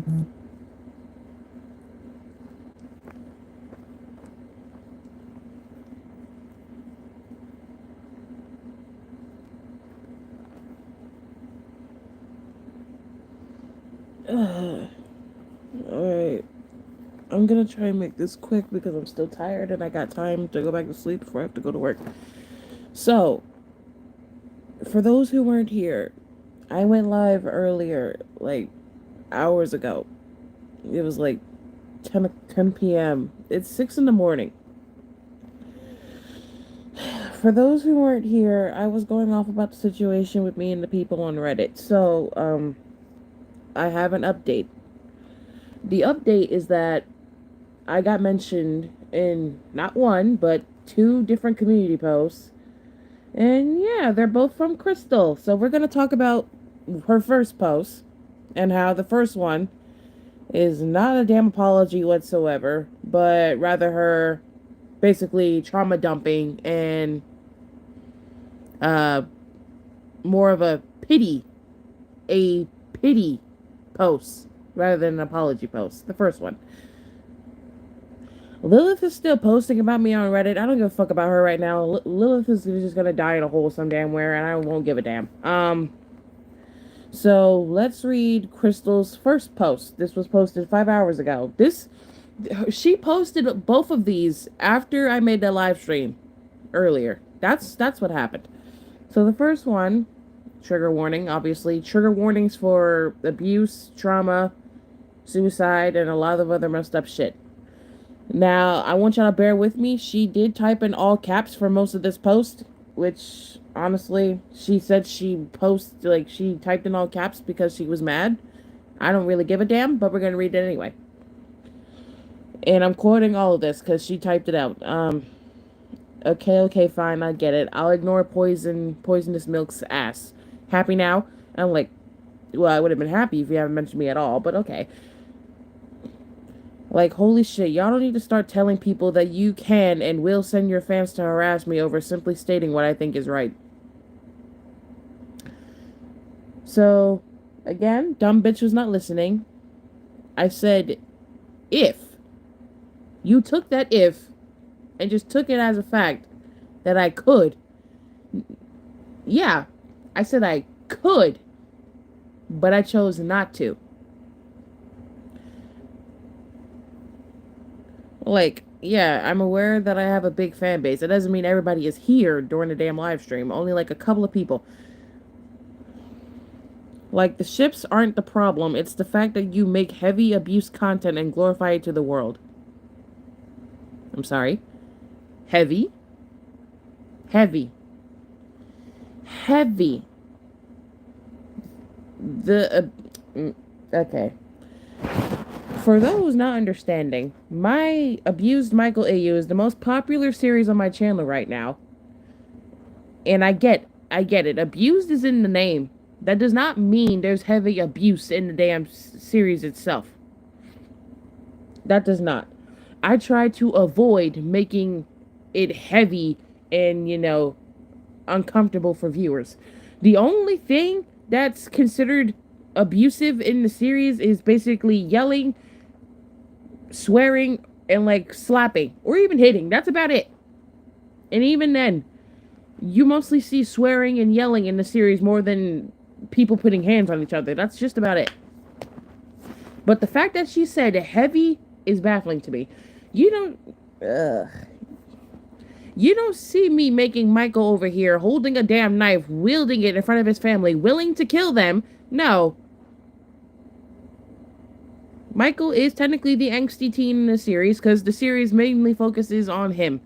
Alright. I'm gonna try and make this quick because I'm still tired and I got time to go back to sleep before I have to go to work. So, for those who weren't here, I went live earlier, like hours ago. It was like 10 p.m. It's 6 in the morning. For those who weren't here, I was going off about the situation with me and the people on Reddit. So, I have an update. The update is that I got mentioned in not one, but two different community posts. And yeah, they're both from Crystal. So we're going to talk about her first post and how the first one is not a damn apology whatsoever, but rather her basically trauma dumping and uh more of a pity post rather than an apology post. The first one. Lilith is still posting about me on Reddit. I don't give a fuck about her right now. Lilith is just gonna die in a hole some damn where, and I won't give a damn. So let's read Crystal's first post. This was posted 5 hours ago. She posted both of these after I made the live stream earlier. That's what happened. So the first one, trigger warning, obviously. Trigger warnings for abuse, trauma, suicide, and a lot of other messed up shit. Now, I want y'all to bear with me. She did type in all caps for most of this post, which honestly, she said she typed in all caps because she was mad. I don't really give a damn, but we're going to read it anyway. And I'm quoting all of this because she typed it out. Okay, fine, I get it. I'll ignore poisonous milk's ass. Happy now? And I'm like, well, I would have been happy if you haven't mentioned me at all, but okay. Like, holy shit, y'all don't need to start telling people that you can and will send your fans to harass me over simply stating what I think is right. So, again, dumb bitch was not listening. I said, if. You took that if and just took it as a fact that I could. Yeah, I said I could, but I chose not to. Like, yeah, I'm aware that I have a big fan base. It doesn't mean everybody is here during the damn live stream. Only like a couple of people. Like, the ships aren't the problem. It's the fact that you make heavy abuse content and glorify it to the world. I'm sorry. Heavy. Heavy. Heavy. Okay. For those not understanding, my Abused Michael AU is the most popular series on my channel right now. And I get it. Abused is in the name. That does not mean there's heavy abuse in the damn series itself. That does not. I try to avoid making it heavy and, uncomfortable for viewers. The only thing that's considered abusive in the series is basically yelling, swearing, and like slapping or even hitting. That's about it. And even then, you mostly see swearing and yelling in the series more than people putting hands on each other. That's just about it. But the fact that she said heavy is baffling to me. You don't see me making Michael over here holding a damn knife, wielding it in front of his family, willing to kill them. No. Michael is technically the angsty teen in the series because the series mainly focuses on him.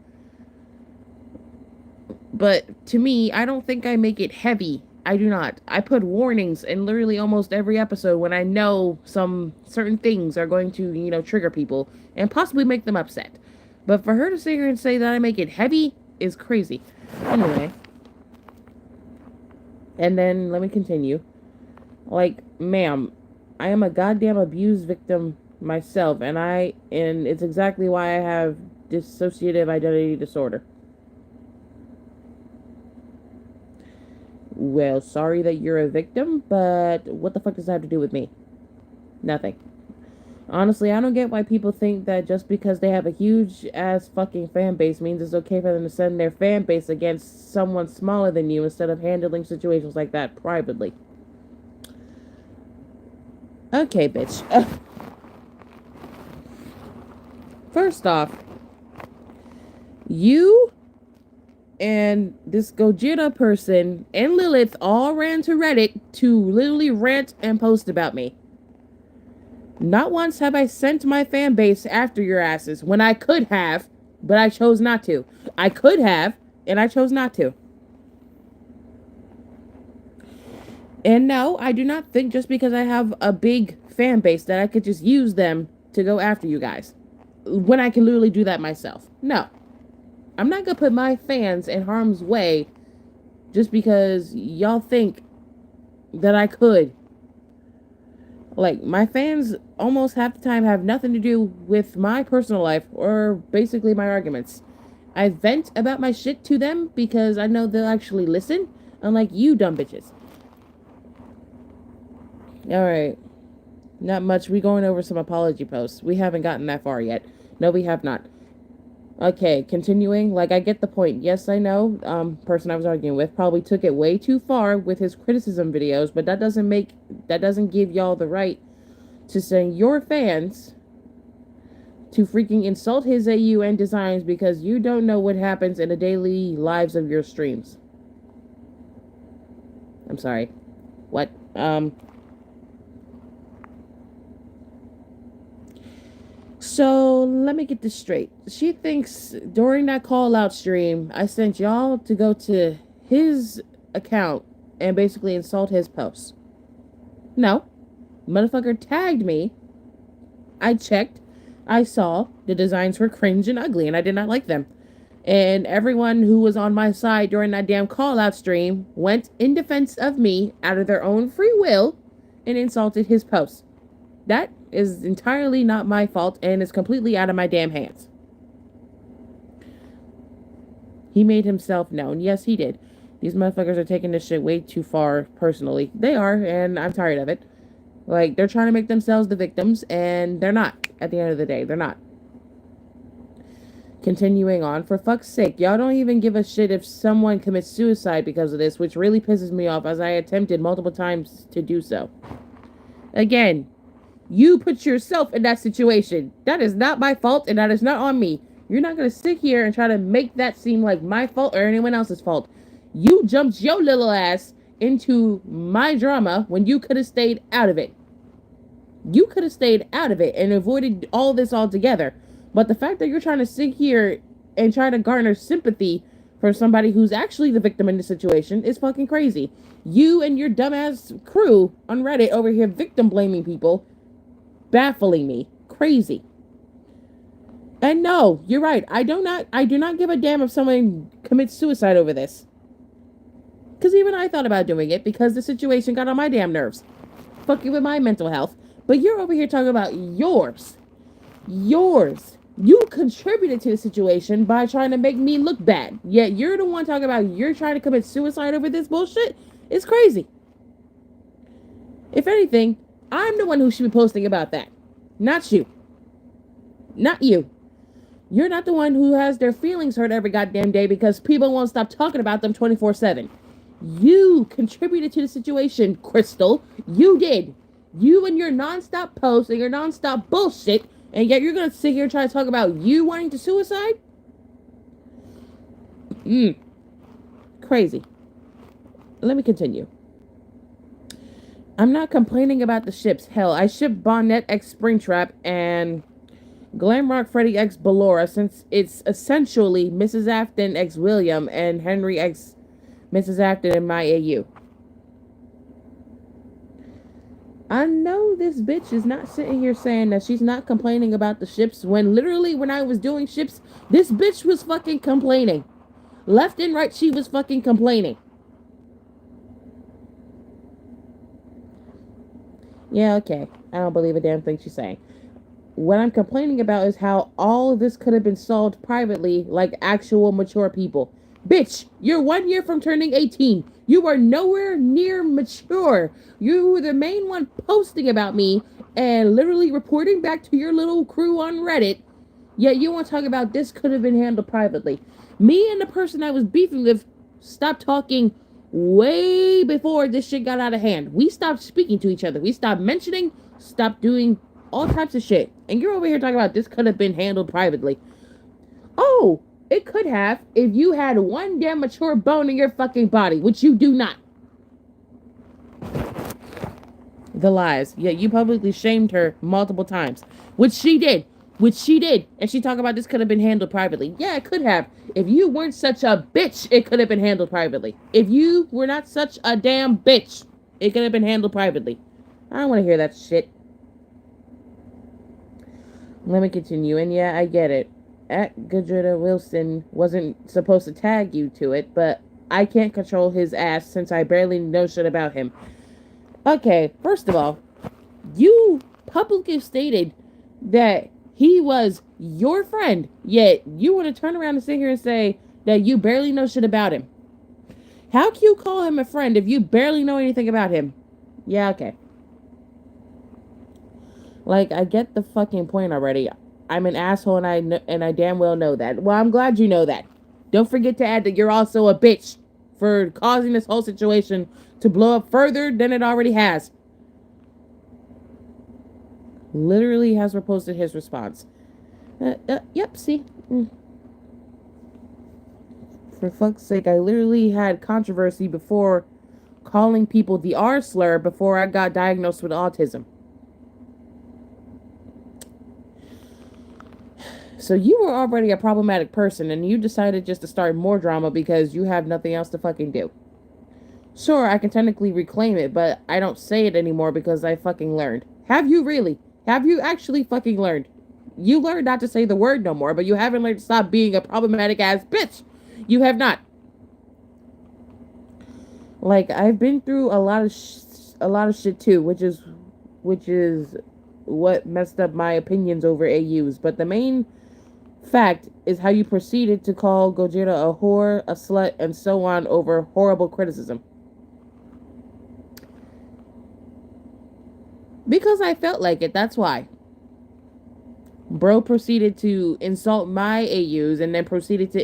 But to me, I don't think I make it heavy. I do not. I put warnings in literally almost every episode when I know some certain things are going to, trigger people and possibly make them upset. But for her to sit here and say that I make it heavy is crazy. Anyway. And then let me continue. Like, ma'am, I am a goddamn abuse victim myself, and it's exactly why I have dissociative identity disorder. Well, sorry that you're a victim, but what the fuck does that have to do with me? Nothing. Honestly, I don't get why people think that just because they have a huge ass fucking fan base means it's okay for them to send their fan base against someone smaller than you instead of handling situations like that privately. Okay, bitch. First off, you and this Gojira person and Lilith all ran to Reddit to literally rant and post about me. Not once have I sent my fan base after your asses when I could have, but I chose not to. I could have, and I chose not to. And no, I do not think just because I have a big fan base that I could just use them to go after you guys when I can literally do that myself. No. I'm not gonna put my fans in harm's way just because y'all think that I could. Like, my fans almost half the time have nothing to do with my personal life or basically my arguments. I vent about my shit to them because I know they'll actually listen, unlike you dumb bitches. Alright. Not much. We going over some apology posts. We haven't gotten that far yet. No, we have not. Okay, continuing. Like, I get the point. Yes, I know, person I was arguing with probably took it way too far with his criticism videos, but that doesn't give y'all the right to send your fans to freaking insult his AU and designs because you don't know what happens in the daily lives of your streams. I'm sorry. What? So let me get this straight. She thinks during that call out stream, I sent y'all to go to his account and basically insult his posts. No. Motherfucker tagged me. I checked. I saw the designs were cringe and ugly and I did not like them. And everyone who was on my side during that damn call out stream went in defense of me out of their own free will and insulted his posts. That is entirely not my fault and is completely out of my damn hands. He made himself known. Yes, he did. These motherfuckers are taking this shit way too far personally. They are, and I'm tired of it. Like, they're trying to make themselves the victims, and they're not. At the end of the day, they're not. Continuing on, for fuck's sake, y'all don't even give a shit if someone commits suicide because of this, which really pisses me off as I attempted multiple times to do so. Again, you put yourself in that situation. That is not my fault, and that is not on me. You're not going to sit here and try to make that seem like my fault or anyone else's fault. You jumped your little ass into my drama when you could have stayed out of it. You could have stayed out of it and avoided all this altogether. But the fact that you're trying to sit here and try to garner sympathy for somebody who's actually the victim in the situation is fucking crazy. You and your dumbass crew on Reddit over here victim blaming people, baffling me. Crazy. And no, you're right. I do not give a damn if someone commits suicide over this. Because even I thought about doing it because the situation got on my damn nerves. Fucking with my mental health. But you're over here talking about yours. Yours. You contributed to the situation by trying to make me look bad. Yet you're the one talking about you're trying to commit suicide over this bullshit. It's crazy. If anything, I'm the one who should be posting about that. Not you. Not you. You're not the one who has their feelings hurt every goddamn day because people won't stop talking about them 24/7. You contributed to the situation, Crystal. You did. You and your nonstop posts and your nonstop bullshit, and yet you're gonna sit here and try to talk about you wanting to suicide? Crazy. Let me continue. I'm not complaining about the ships. Hell, I shipped Bonnet x Springtrap and Glamrock Freddy x Ballora since it's essentially Mrs. Afton x William and Henry x Mrs. Afton in my AU. I know this bitch is not sitting here saying that she's not complaining about the ships when literally when I was doing ships, this bitch was fucking complaining. Left and right, she was fucking complaining. Yeah, okay. I don't believe a damn thing she's saying. What I'm complaining about is how all of this could have been solved privately like actual mature people. Bitch, you're 1 year from turning 18. You are nowhere near mature. You were the main one posting about me and literally reporting back to your little crew on Reddit. Yet you want to talk about this could have been handled privately. Me and the person I was beefing with stopped talking way before this shit got out of hand. We stopped speaking to each other. We stopped mentioning, stopped doing all types of shit. And you're over here talking about this could have been handled privately. Oh, it could have if you had one damn mature bone in your fucking body, which you do not. The lies. Yeah, you publicly shamed her multiple times, which she did. And she talked about this could have been handled privately. Yeah, it could have. If you weren't such a bitch, it could have been handled privately. If you were not such a damn bitch, it could have been handled privately. I don't want to hear that shit. Let me continue. And yeah, I get it. At Gajita Wilson wasn't supposed to tag you to it, but I can't control his ass since I barely know shit about him. Okay, first of all, you publicly stated that he was your friend, yet you want to turn around and sit here and say that you barely know shit about him. How can you call him a friend if you barely know anything about him? Yeah, okay. Like, I get the fucking point already. I'm an asshole and I damn well know that. Well, I'm glad you know that. Don't forget to add that you're also a bitch for causing this whole situation to blow up further than it already has. Literally has reposted his response. Yep, see? For fuck's sake, I literally had controversy before calling people the R slur before I got diagnosed with autism. So you were already a problematic person and you decided just to start more drama because you have nothing else to fucking do. Sure, I can technically reclaim it, but I don't say it anymore because I fucking learned. Have you really? Have you actually fucking learned? You learned not to say the word no more, but you haven't learned to stop being a problematic ass bitch. You have not. Like, I've been through a lot of shit too, which is what messed up my opinions over AUs. But the main fact is how you proceeded to call Gojira a whore, a slut, and so on over horrible criticism. Because I felt like it, that's why. Bro proceeded to insult my AUs and then proceeded to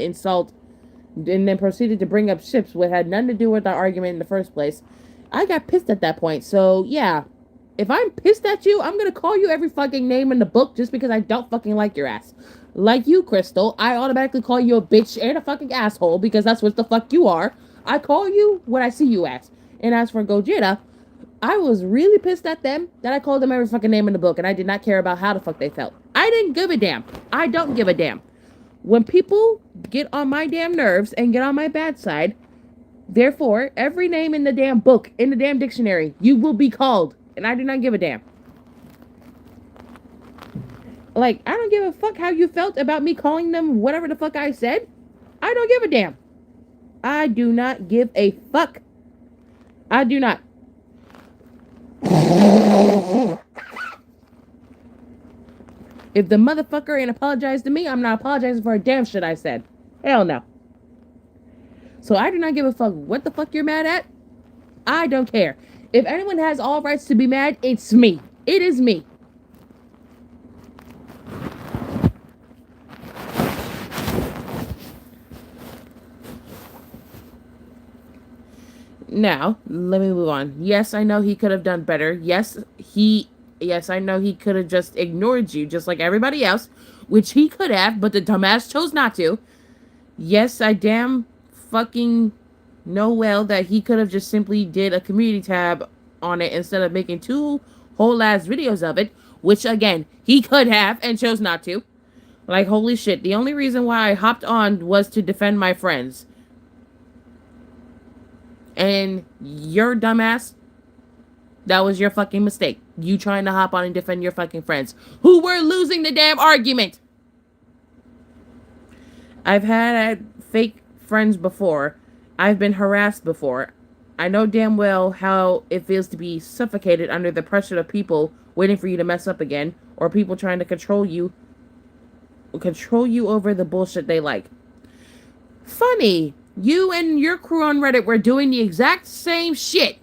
bring up ships what had nothing to do with our argument in the first place. I got pissed at that point. So, yeah. If I'm pissed at you, I'm gonna call you every fucking name in the book just because I don't fucking like your ass. Like you, Crystal, I automatically call you a bitch and a fucking asshole because that's what the fuck you are. I call you what I see you as. And as for Gojira, I was really pissed at them that I called them every fucking name in the book and I did not care about how the fuck they felt. I didn't give a damn. I don't give a damn. When people get on my damn nerves and get on my bad side, therefore, every name in the damn book, in the damn dictionary, you will be called. And I do not give a damn. Like, I don't give a fuck how you felt about me calling them whatever the fuck I said. I don't give a damn. I do not give a fuck. I do not. If the motherfucker ain't apologized to me, I'm not apologizing for a damn shit I said. Hell no. So I do not give a fuck what the fuck you're mad at. I don't care. If anyone has all rights to be mad, it's me. It is me. Now, let me move on. Yes, I know he could have done better. Yes, I know he could have just ignored you just like everybody else, which he could have, but the dumbass chose not to. Yes, I damn fucking know well that he could have just simply did a community tab on it instead of making 2 whole ass videos of it, which again, he could have and chose not to. Like, holy shit, the only reason why I hopped on was to defend my friends. And your dumbass, that was your fucking mistake. You trying to hop on and defend your fucking friends who were losing the damn argument. I've had fake friends before. I've been harassed before. I know damn well how it feels to be suffocated under the pressure of people waiting for you to mess up again, or people trying to control you over the bullshit they like. Funny. You and your crew on Reddit were doing the exact same shit.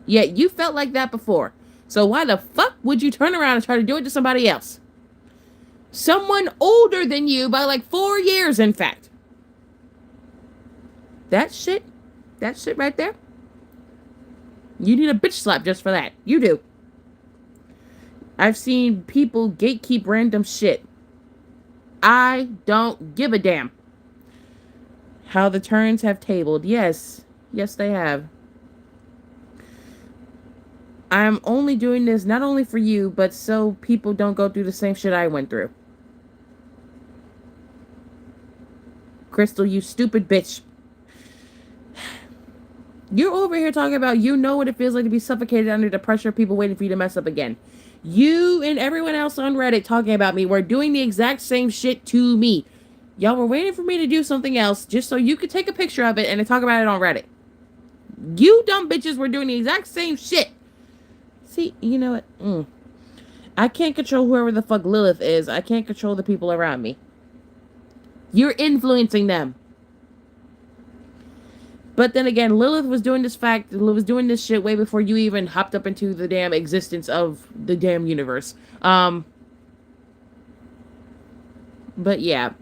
Yet you felt like that before. So why the fuck would you turn around and try to do it to somebody else? Someone older than you by like 4 years, in fact. That shit right there, you need a bitch slap just for that. You do. I've seen people gatekeep random shit. I don't give a damn. How the turns have tabled. Yes. Yes, they have. I'm only doing this not only for you, but so people don't go through the same shit I went through. Crystal, you stupid bitch. You're over here talking about you know what it feels like to be suffocated under the pressure of people waiting for you to mess up again. You and everyone else on Reddit talking about me were doing the exact same shit to me. Y'all were waiting for me to do something else just so you could take a picture of it and talk about it on Reddit. You dumb bitches were doing the exact same shit. See, you know what? I can't control whoever the fuck Lilith is. I can't control the people around me. You're influencing them. But then again, Lilith was doing this shit way before you even hopped up into the damn existence of the damn universe. But yeah.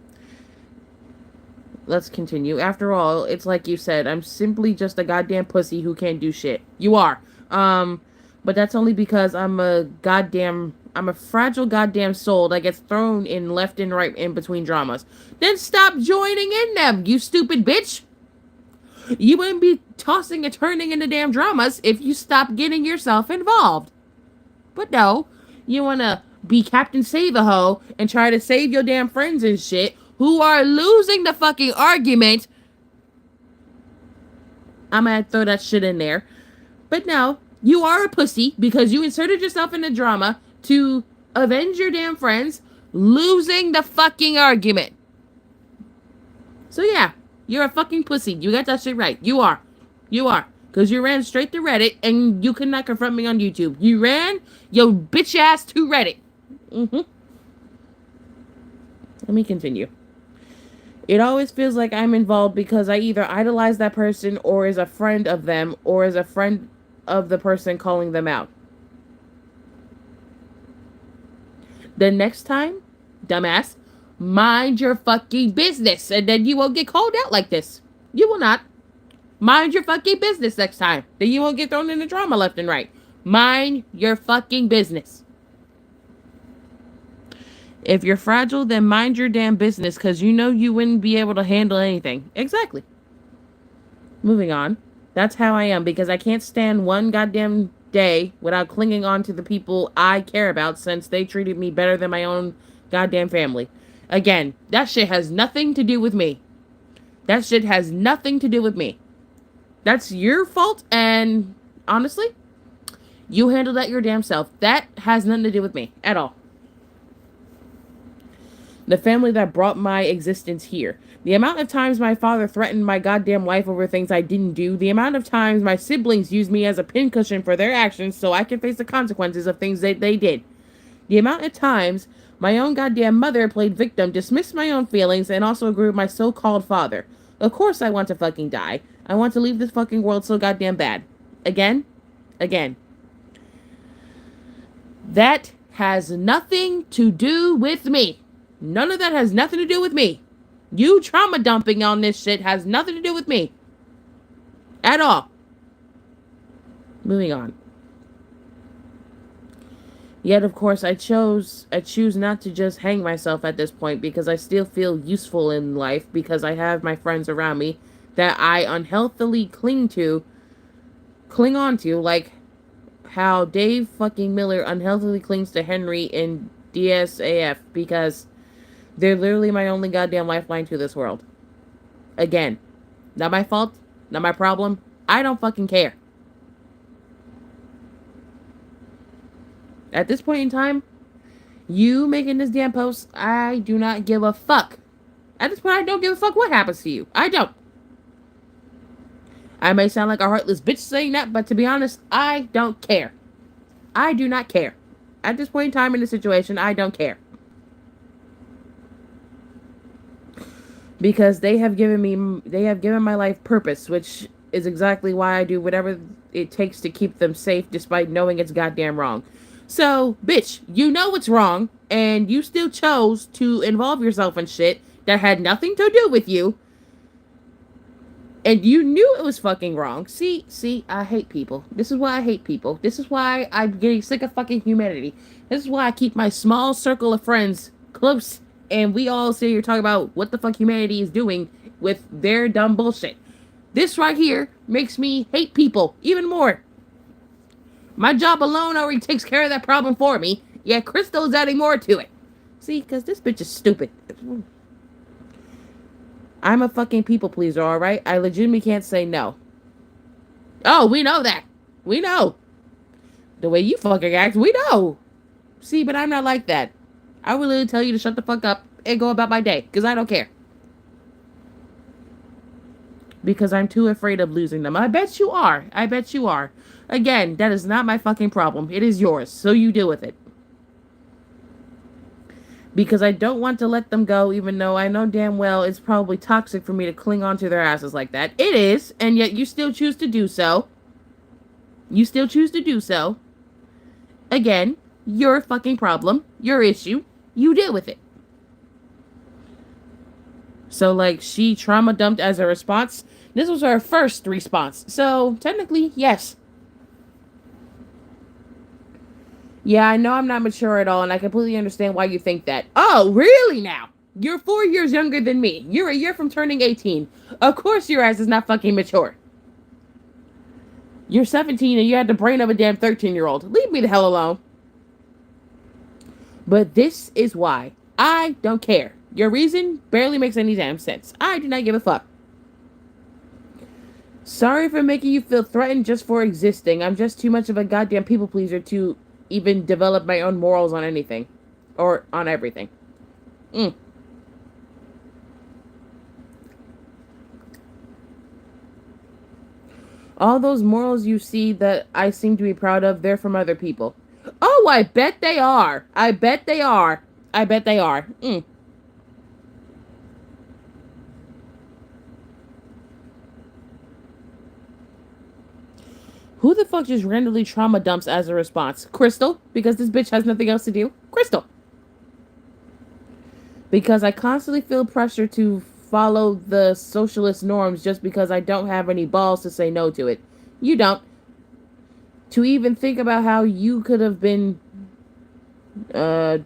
Let's continue. After all, it's like you said, I'm simply just a goddamn pussy who can't do shit. You are. But that's only because I'm a fragile goddamn soul that gets thrown in left and right in between dramas. Then stop joining in them, you stupid bitch! You wouldn't be tossing and turning into damn dramas if you stopped getting yourself involved. But no, you wanna be Captain Save-A-Ho and try to save your damn friends and shit who are losing the fucking argument. I'm gonna throw that shit in there. But no, you are a pussy because you inserted yourself in the drama to avenge your damn friends losing the fucking argument. So yeah, you're a fucking pussy. You got that shit right. You are. You are. Because you ran straight to Reddit and you could not confront me on YouTube. You ran your bitch ass to Reddit. Let me continue. It always feels like I'm involved because I either idolize that person or is a friend of them or is a friend of the person calling them out. The next time, dumbass, mind your fucking business and then you won't get called out like this. You will not. Mind your fucking business next time. Then you won't get thrown into drama left and right. Mind your fucking business. If you're fragile, then mind your damn business because you know you wouldn't be able to handle anything. Exactly. Moving on. That's how I am because I can't stand one goddamn day without clinging on to the people I care about since they treated me better than my own goddamn family. Again, that shit has nothing to do with me. That shit has nothing to do with me. That's your fault, and honestly, you handle that your damn self. That has nothing to do with me at all. The family that brought my existence here. The amount of times my father threatened my goddamn life over things I didn't do. The amount of times my siblings used me as a pincushion for their actions so I can face the consequences of things that they did. The amount of times my own goddamn mother played victim, dismissed my own feelings, and also agreed with my so-called father. Of course I want to fucking die. I want to leave this fucking world so goddamn bad. Again. That has nothing to do with me. None of that has nothing to do with me. You trauma dumping on this shit has nothing to do with me. At all. Moving on. Yet, of course, I choose not to just hang myself at this point because I still feel useful in life because I have my friends around me that I unhealthily cling on to, like how Dave fucking Miller unhealthily clings to Henry in DSAF because they're literally my only goddamn lifeline to this world. Again, not my fault, not my problem. I don't fucking care. At this point in time, you making this damn post, I do not give a fuck. At this point, I don't give a fuck what happens to you. I don't. I may sound like a heartless bitch saying that, but to be honest, I don't care. I do not care. At this point in time in the situation, I don't care. Because they have given my life purpose, which is exactly why I do whatever it takes to keep them safe despite knowing it's goddamn wrong. So, bitch, you know it's wrong, and you still chose to involve yourself in shit that had nothing to do with you, and you knew it was fucking wrong. See, I hate people. This is why I hate people. This is why I'm getting sick of fucking humanity. This is why I keep my small circle of friends close, and we all sit here talking about what the fuck humanity is doing with their dumb bullshit. This right here makes me hate people even more. My job alone already takes care of that problem for me, yet Crystal's adding more to it. See, because this bitch is stupid. I'm a fucking people pleaser, alright? I legitimately can't say no. Oh, we know that. We know. The way you fucking act, we know. See, but I'm not like that. I will literally tell you to shut the fuck up and go about my day, because I don't care. Because I'm too afraid of losing them. I bet you are. I bet you are. Again, that is not my fucking problem. It is yours, so you deal with it. Because I don't want to let them go, even though I know damn well it's probably toxic for me to cling onto their asses like that. It is, and yet you still choose to do so. You still choose to do so. Again, your fucking problem, your issue. You deal with it. So, like, she trauma dumped as a response. This was her first response. So, technically, yes. Yeah, I know I'm not mature at all, and I completely understand why you think that. Oh, really now? You're 4 years younger than me. You're a year from turning 18. Of course your ass is not fucking mature. You're 17 and you had the brain of a damn 13-year-old. Leave me the hell alone. But this is why. I don't care. Your reason barely makes any damn sense. I do not give a fuck. Sorry for making you feel threatened just for existing. I'm just too much of a goddamn people pleaser to even develop my own morals on anything. Or on everything. All those morals you see that I seem to be proud of, they're from other people. Oh, I bet they are. I bet they are. I bet they are. Who the fuck just randomly trauma dumps as a response? Crystal, because this bitch has nothing else to do. Crystal. Because I constantly feel pressure to follow the socialist norms just because I don't have any balls to say no to it. You don't. To even think about how you could have been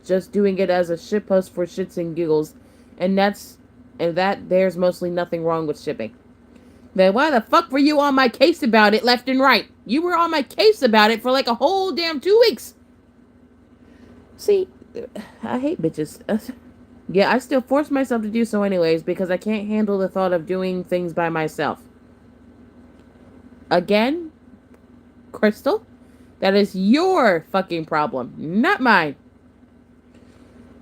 just doing it as a shitpost for shits and giggles. And there's mostly nothing wrong with shipping. Then why the fuck were you on my case about it left and right? You were on my case about it for like a whole damn 2 weeks. See, I hate bitches. Yeah, I still force myself to do so anyways because I can't handle the thought of doing things by myself. Again, Crystal, that is your fucking problem, not mine.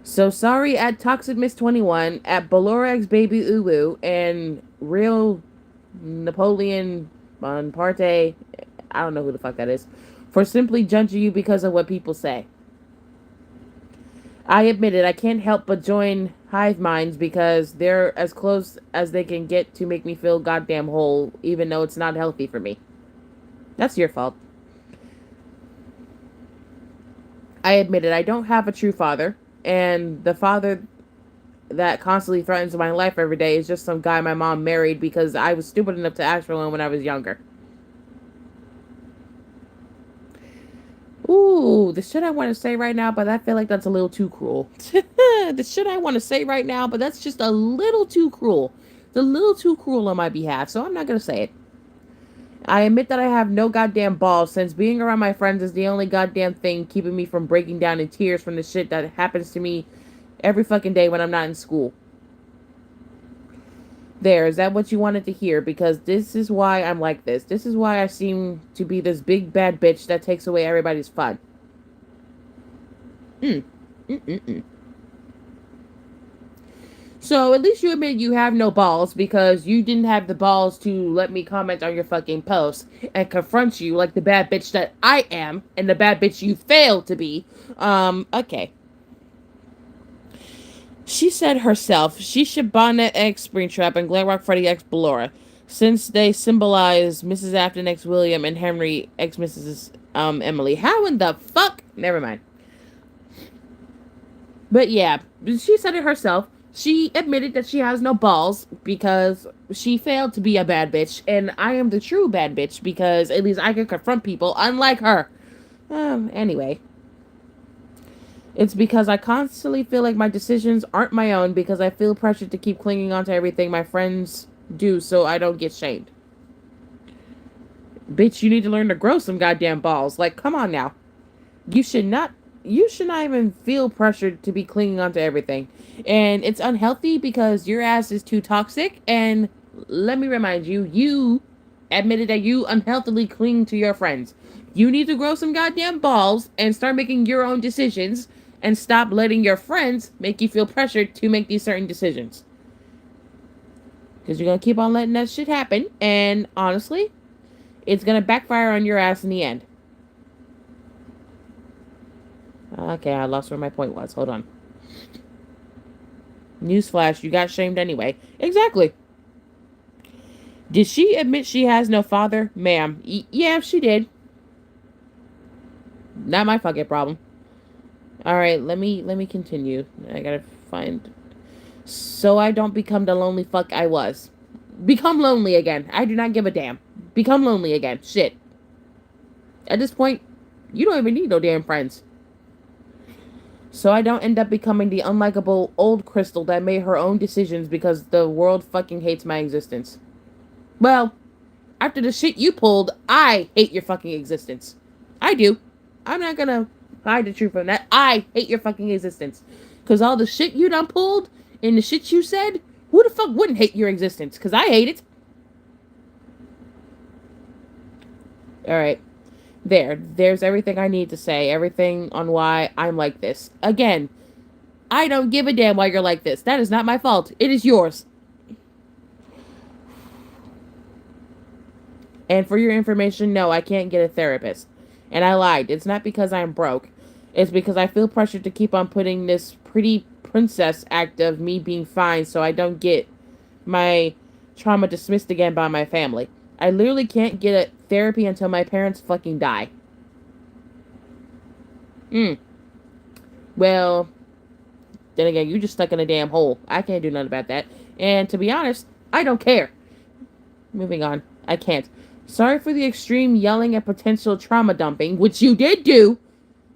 So sorry at Toxic Miss 21, at Balorex Baby Uwu, and Real Napoleon Bonaparte, I don't know who the fuck that is, for simply judging you because of what people say. I admit it, I can't help but join hive minds because they're as close as they can get to make me feel goddamn whole, even though it's not healthy for me. That's your fault. I admit it, I don't have a true father, and the father that constantly threatens my life every day is just some guy my mom married because I was stupid enough to ask for one when I was younger. Ooh, the shit I want to say right now, but I feel like that's a little too cruel. The shit I want to say right now, but that's just a little too cruel. It's a little too cruel on my behalf, so I'm not going to say it. I admit that I have no goddamn balls since being around my friends is the only goddamn thing keeping me from breaking down in tears from the shit that happens to me every fucking day when I'm not in school. There, is that what you wanted to hear? Because this is why I'm like this. This is why I seem to be this big bad bitch that takes away everybody's fun. So at least you admit you have no balls because you didn't have the balls to let me comment on your fucking post and confront you like the bad bitch that I am and the bad bitch you failed to be. Okay. She said herself, she Shabana X Springtrap and Glamrock Freddy X Ballora. since they symbolize Mrs. Afton ex William and Henry ex Mrs. Emily. How in the fuck? Never mind. But yeah, she said it herself. She admitted that she has no balls because she failed to be a bad bitch, and I am the true bad bitch because at least I can confront people, unlike her. Anyway, it's because I constantly feel like my decisions aren't my own because I feel pressured to keep clinging on to everything my friends do so I don't get shamed. Bitch, you need to learn to grow some goddamn balls. Like, come on now. You should not even feel pressured to be clinging on to everything. And it's unhealthy because your ass is too toxic, and let me remind you, you admitted that you unhealthily cling to your friends. You need to grow some goddamn balls and start making your own decisions and stop letting your friends make you feel pressured to make these certain decisions. Because you're going to keep on letting that shit happen, and honestly, it's going to backfire on your ass in the end. Okay, I lost where my point was. Hold on. Newsflash, you got shamed anyway. Exactly. Did she admit she has no father? Ma'am. Yeah, she did. Not my fucking problem. Alright, let me continue. I gotta find... So I don't become the lonely fuck I was. Become lonely again. I do not give a damn. Become lonely again. Shit. At this point, you don't even need no damn friends. So I don't end up becoming the unlikable old Crystal that made her own decisions because the world fucking hates my existence. Well, after the shit you pulled, I hate your fucking existence. I do. I'm not gonna hide the truth from that. I hate your fucking existence. Because all the shit you done pulled and the shit you said, who the fuck wouldn't hate your existence? Because I hate it. Alright. There's everything I need to say. Everything on why I'm like this. Again, I don't give a damn why you're like this. That is not my fault. It is yours. And for your information, no, I can't get a therapist. And I lied. It's not because I'm broke. It's because I feel pressured to keep on putting this pretty princess act of me being fine so I don't get my trauma dismissed again by my family. I literally can't get a therapy until my parents fucking die. Well, then again, you just stuck in a damn hole. I can't do nothing about that. And to be honest, I don't care. Moving on. I can't. Sorry for the extreme yelling at potential trauma dumping, which you did do.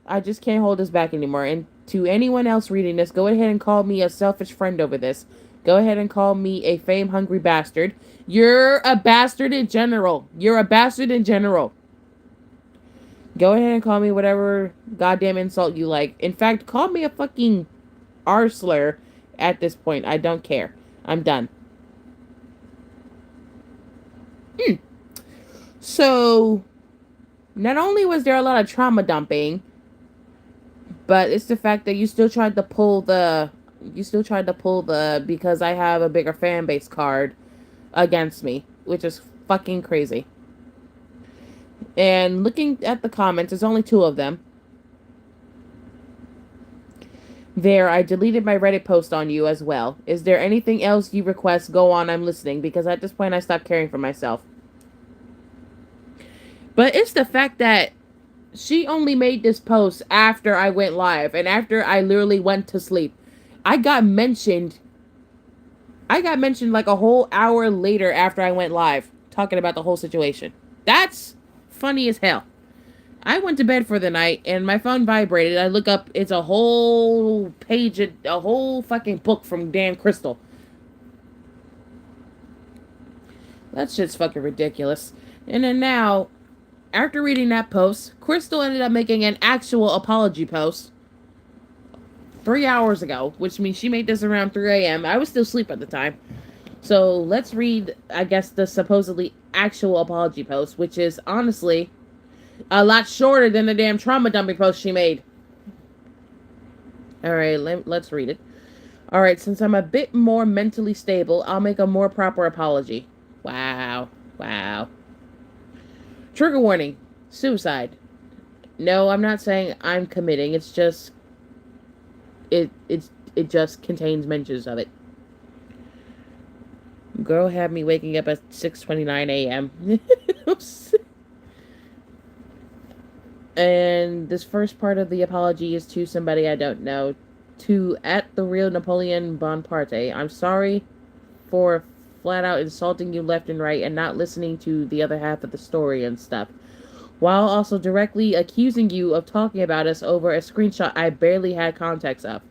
I just can't hold this back anymore. And to anyone else reading this, go ahead and call me a selfish friend over this. Go ahead and call me a fame-hungry bastard. You're a bastard in general. You're a bastard in general. Go ahead and call me whatever goddamn insult you like. In fact, call me a fucking R-slur at this point. I don't care. I'm done. So, not only was there a lot of trauma dumping, but it's the fact that you still tried to pull the because I have a bigger fan base card against me, which is fucking crazy. And looking at the comments, there's only 2 of them. There, I deleted my Reddit post on you as well. Is there anything else you request? Go on, I'm listening, because at this point I stopped caring for myself. But it's the fact that she only made this post after I went live and after I literally went to sleep. I got mentioned like a whole hour later after I went live talking about the whole situation. That's funny as hell. I went to bed for the night and my phone vibrated. I look up, it's a whole page, a whole fucking book from Dan Crystal. That shit's fucking ridiculous. And then now, after reading that post, Crystal ended up making an actual apology post 3 hours ago, which means she made this around 3 a.m. I was still asleep at the time. So let's read, I guess, the supposedly actual apology post, which is honestly a lot shorter than the damn trauma dumping post she made. Alright, let's read it. Alright, since I'm a bit more mentally stable, I'll make a more proper apology. Wow. Wow. Trigger warning. Suicide. No, I'm not saying I'm committing. It's just... It just contains mentions of it. Girl had me waking up at 6:29 a.m. And this first part of the apology is to somebody I don't know. To at the real Napoleon Bonaparte. I'm sorry for flat out insulting you left and right and not listening to the other half of the story and stuff, while also directly accusing you of talking about us over a screenshot I barely had context of.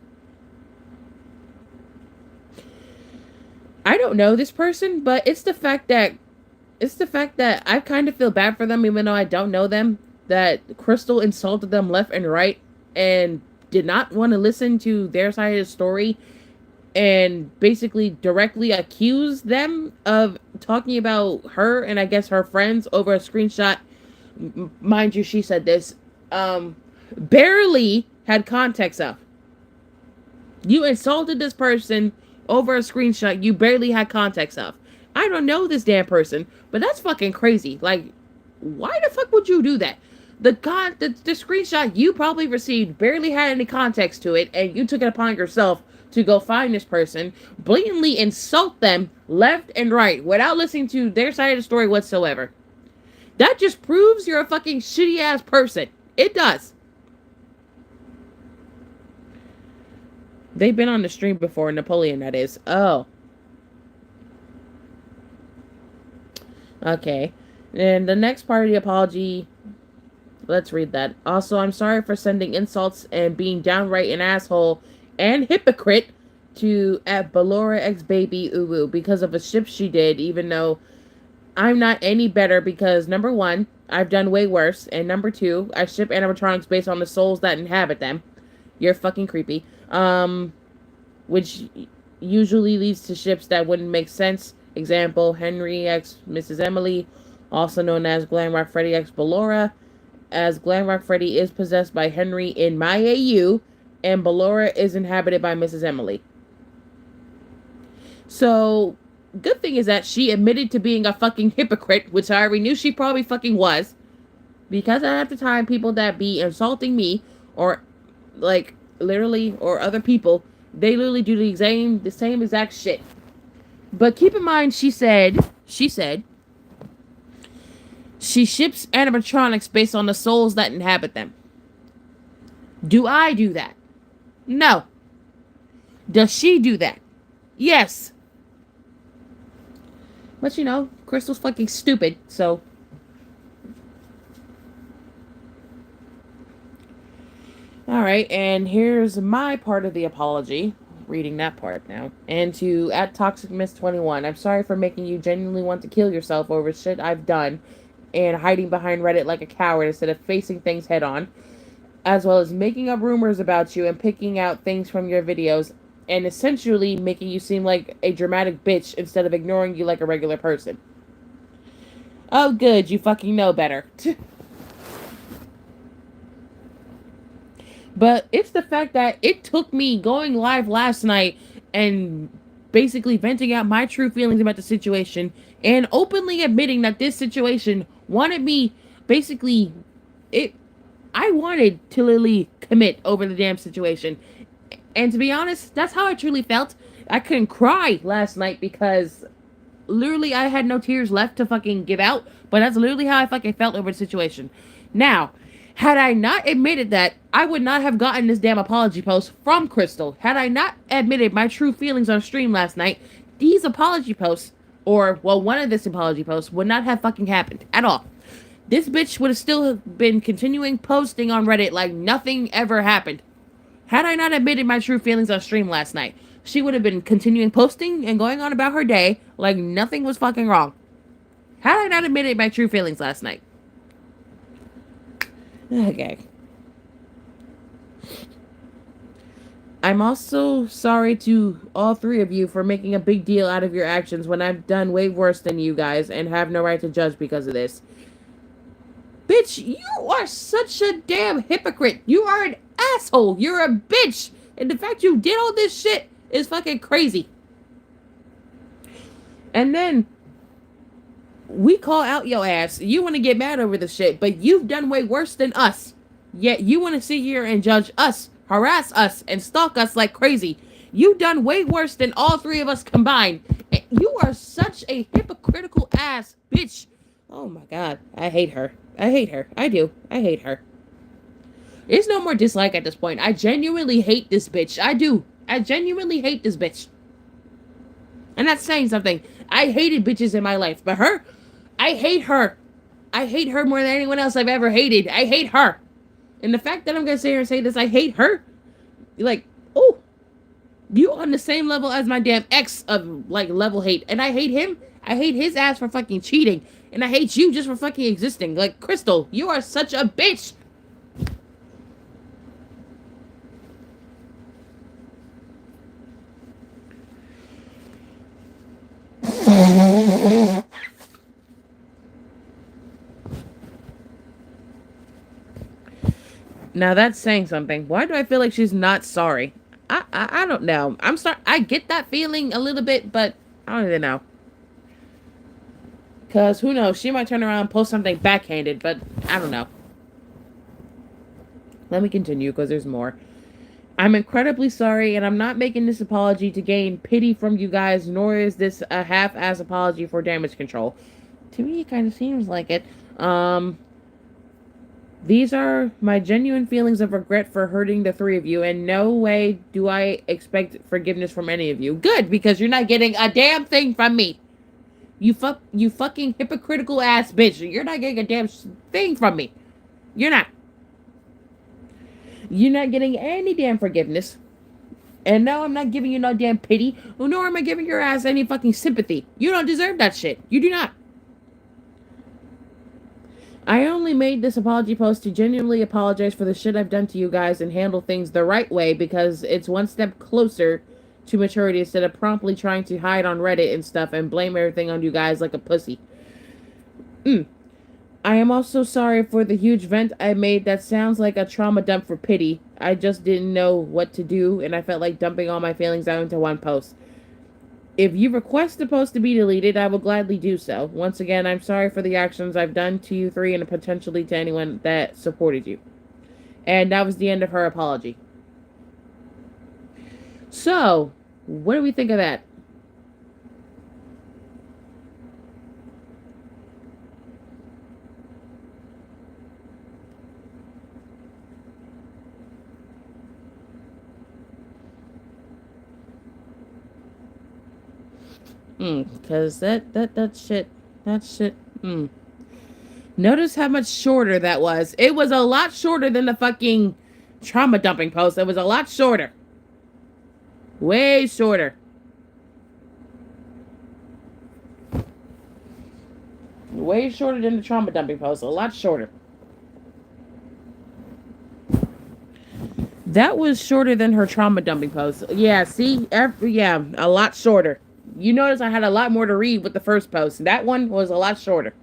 I don't know this person, but it's the fact that I kind of feel bad for them even though I don't know them, that Crystal insulted them left and right and did not want to listen to their side of the story and basically directly accused them of talking about her and I guess her friends over a screenshot. Mind you, she said this, barely had context of. You insulted this person over a screenshot you barely had context of. I don't know this damn person, but that's fucking crazy. Like, why the fuck would you do that? The screenshot you probably received barely had any context to it, and you took it upon yourself to go find this person, blatantly insult them left and right without listening to their side of the story whatsoever. That just proves you're a fucking shitty ass person. It does. They've been on the stream before, Napoleon, that is. Oh. Okay. And the next part of the apology, let's read that. Also, I'm sorry for sending insults and being downright an asshole and hypocrite to at Ballora X Baby Uwu because of a ship she did, even though I'm not any better because, number one, I've done way worse, and number two, I ship animatronics based on the souls that inhabit them. You're fucking creepy. Which usually leads to ships that wouldn't make sense. Example, Henry X Mrs. Emily, also known as Glamrock Freddy X Ballora, as Glamrock Freddy is possessed by Henry in my AU, and Ballora is inhabited by Mrs. Emily. So, good thing is that she admitted to being a fucking hypocrite, which I already knew she probably fucking was. Because at the time, people that be insulting me, or, like, literally, or other people, they literally do the same exact shit. But keep in mind, she said, she ships animatronics based on the souls that inhabit them. Do I do that? No. Does she do that? Yes. But you know, Crystal's fucking stupid, so. Alright, and here's my part of the apology. Reading that part now. And to at Toxic Miss 21, I'm sorry for making you genuinely want to kill yourself over shit I've done and hiding behind Reddit like a coward instead of facing things head on, as well as making up rumors about you and picking out things from your videos and essentially making you seem like a dramatic bitch instead of ignoring you like a regular person. Oh good, you fucking know better. But it's the fact that it took me going live last night and basically venting out my true feelings about the situation and openly admitting that this situation wanted me, basically, I wanted to literally commit over the damn situation. And to be honest, that's how I truly felt. I couldn't cry last night because literally I had no tears left to fucking give out, but that's literally how I fucking felt over the situation. Now, had I not admitted that, I would not have gotten this damn apology post from Crystal. Had I not admitted my true feelings on stream last night, these apology posts, or, well, one of this apology posts, would not have fucking happened at all. This bitch would have still been continuing posting on Reddit like nothing ever happened. Had I not admitted my true feelings on stream last night, she would have been continuing posting and going on about her day like nothing was fucking wrong. Had I not admitted my true feelings last night. Okay. I'm also sorry to all three of you for making a big deal out of your actions when I've done way worse than you guys and have no right to judge because of this. Bitch, you are such a damn hypocrite. You are an asshole. You're a bitch. And the fact you did all this shit is fucking crazy. And then we call out your ass. You want to get mad over the shit, but you've done way worse than us. Yet you want to sit here and judge us, harass us, and stalk us like crazy. You've done way worse than all three of us combined. You are such a hypocritical ass bitch. Oh my god. I hate her. I hate her. I do. I hate her. There's no more dislike at this point. I genuinely hate this bitch. I do. I genuinely hate this bitch. And that's saying something. I hated bitches in my life. But her, I hate her. I hate her more than anyone else I've ever hated. I hate her. And the fact that I'm going to sit here and say this, I hate her. Like, oh, you on the same level as my damn ex of, like, level hate. And I hate him. I hate his ass for fucking cheating. And I hate you just for fucking existing. Like, Crystal, you are such a bitch. Now that's saying something. Why do I feel like she's not sorry? I don't know. I'm sorry. I get that feeling a little bit, but I don't even know. Because who knows? She might turn around and post something backhanded, but I don't know. Let me continue because there's more. I'm incredibly sorry, and I'm not making this apology to gain pity from you guys, nor is this a half-ass apology for damage control. To me, it kind of seems like it. These are my genuine feelings of regret for hurting the three of you, and no way do I expect forgiveness from any of you. Good, because you're not getting a damn thing from me. You fucking hypocritical ass bitch. You're not getting a damn thing from me. You're not. You're not getting any damn forgiveness. And no, I'm not giving you no damn pity. Nor am I giving your ass any fucking sympathy. You don't deserve that shit. You do not. I only made this apology post to genuinely apologize for the shit I've done to you guys and handle things the right way because it's one step closer to maturity instead of promptly trying to hide on Reddit and stuff and blame everything on you guys like a pussy. I am also sorry for the huge vent I made that sounds like a trauma dump for pity. I just didn't know what to do and I felt like dumping all my feelings out into one post. If you request the post to be deleted, I will gladly do so. Once again, I'm sorry for the actions I've done to you three and potentially to anyone that supported you. And that was the end of her apology. So, what do we think of that? Because that shit, Notice how much shorter that was. It was a lot shorter than the fucking trauma dumping post. It was a lot shorter. Way shorter. Way shorter than the trauma dumping post. A lot shorter. That was shorter than her trauma dumping post. Yeah, see? Yeah, a lot shorter. You notice I had a lot more to read with the first post. That one was a lot shorter.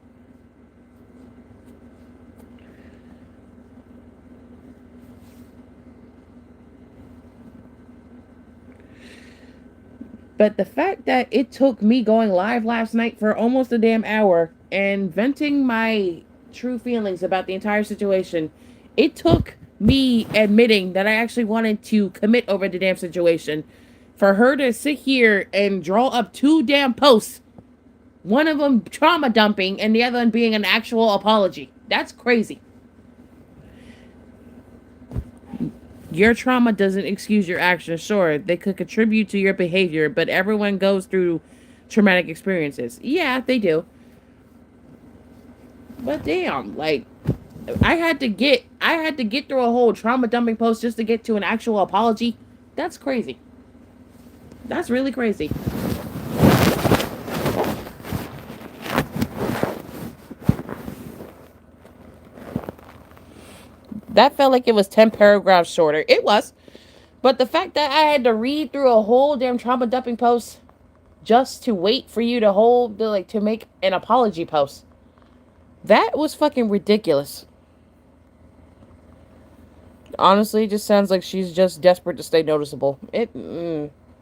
But the fact that it took me going live last night for almost a damn hour and venting my true feelings about the entire situation, it took me admitting that I actually wanted to commit over the damn situation. For her to sit here and draw up two damn posts, one of them trauma dumping and the other one being an actual apology. That's crazy. Your trauma doesn't excuse your actions. Sure, they could contribute to your behavior, but everyone goes through traumatic experiences. Yeah, they do. But damn, like I had to get through a whole trauma dumping post just to get to an actual apology. That's crazy. That's really crazy. That felt like it was 10 paragraphs shorter. It was. But the fact that I had to read through a whole damn trauma dumping post just to wait for you to to make an apology post. That was fucking ridiculous. Honestly, it just sounds like she's just desperate to stay noticeable.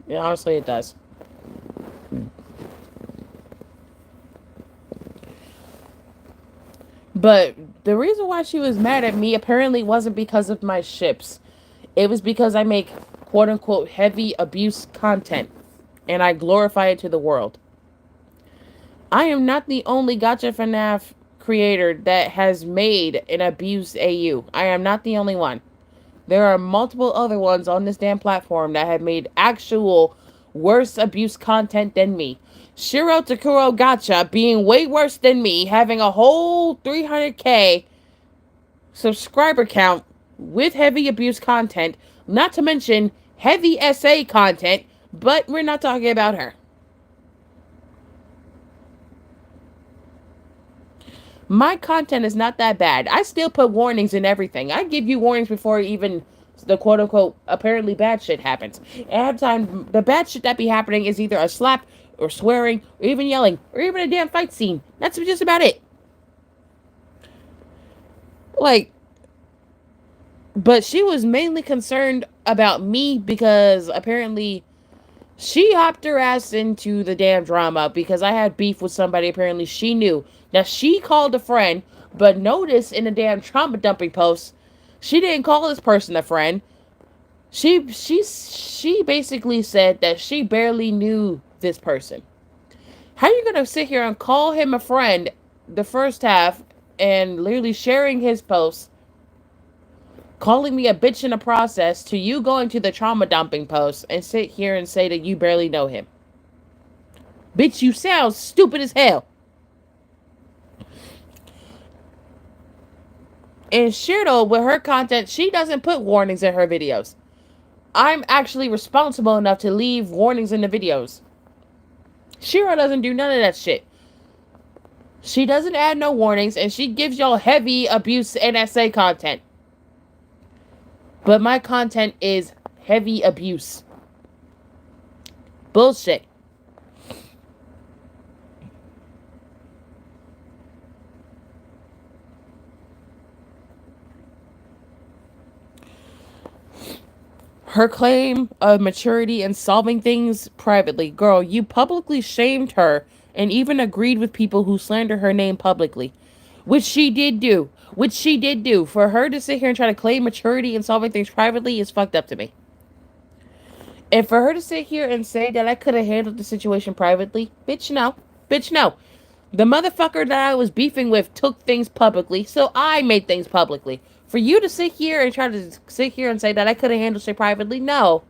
Honestly, it does. But the reason why she was mad at me apparently wasn't because of my ships. It was because I make quote unquote heavy abuse content and I glorify it to the world. I am not the only Gotcha FNAF creator that has made an abused AU. I am not the only one. There are multiple other ones on this damn platform that have made actual worse abuse content than me. Shiro Takuro Gotcha being way worse than me, having a whole 300k subscriber count with heavy abuse content, not to mention heavy SA content, but we're not talking about her. My content is not that bad. I still put warnings in everything. I give you warnings before even the quote unquote apparently bad shit happens. Every time the bad shit that be happening is either a slap or swearing or even yelling or even a damn fight scene. That's just about it. Like, but she was mainly concerned about me because apparently she hopped her ass into the damn drama because I had beef with somebody apparently she knew. Now, she called a friend, but notice in the damn trauma dumping post, she didn't call this person a friend. She basically said that she barely knew this person. How are you going to sit here and call him a friend the first half and literally sharing his posts, calling me a bitch in the process, to you going to the trauma dumping post and sit here and say that you barely know him? Bitch, you sound stupid as hell. And Shiro, with her content, she doesn't put warnings in her videos. I'm actually responsible enough to leave warnings in the videos. Shiro doesn't do none of that shit. She doesn't add no warnings, and she gives y'all heavy abuse NSA content. But my content is heavy abuse. Bullshit. Her claim of maturity and solving things privately. Girl, you publicly shamed her and even agreed with people who slander her name publicly. Which she did do. For her to sit here and try to claim maturity and solving things privately is fucked up to me. And for her to sit here and say that I could have handled the situation privately, bitch, no. Bitch, no. The motherfucker that I was beefing with took things publicly, so I made things publicly. For you to sit here and try to sit here and say that I could have handled shit privately, no.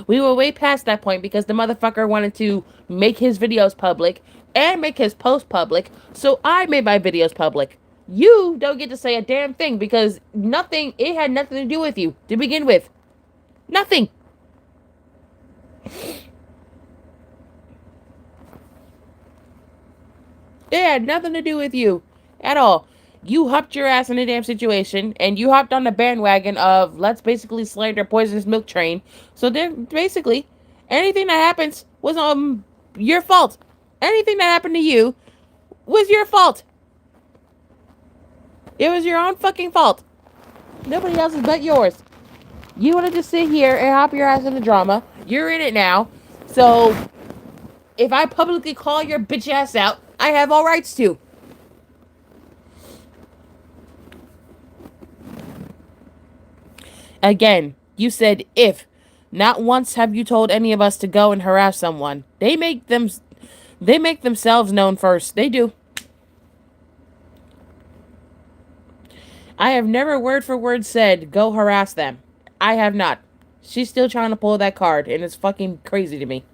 We were way past that point because the motherfucker wanted to make his videos public and make his posts public, so I made my videos public. You don't get to say a damn thing because it had nothing to do with you to begin with. Nothing. It had nothing to do with you at all. You hopped your ass in a damn situation, and you hopped on the bandwagon of let's basically slander Poisonous Milk Train. So then, basically, anything that happens was your fault. Anything that happened to you was your fault. It was your own fucking fault. Nobody else's but yours. You wanted to sit here and hop your ass in the drama. You're in it now. So, if I publicly call your bitch ass out, I have all rights to. Again, you said if. Not once have you told any of us to go and harass someone. They make themselves known first. They do. I have never word for word said, go harass them. I have not. She's still trying to pull that card, and it's fucking crazy to me.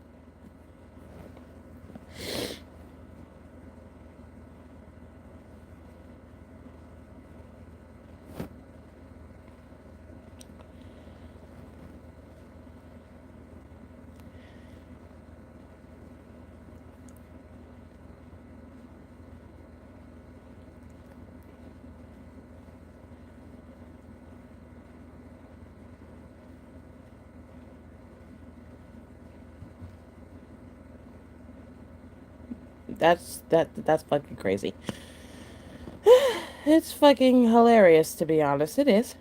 That's fucking crazy. It's fucking hilarious, to be honest. It is.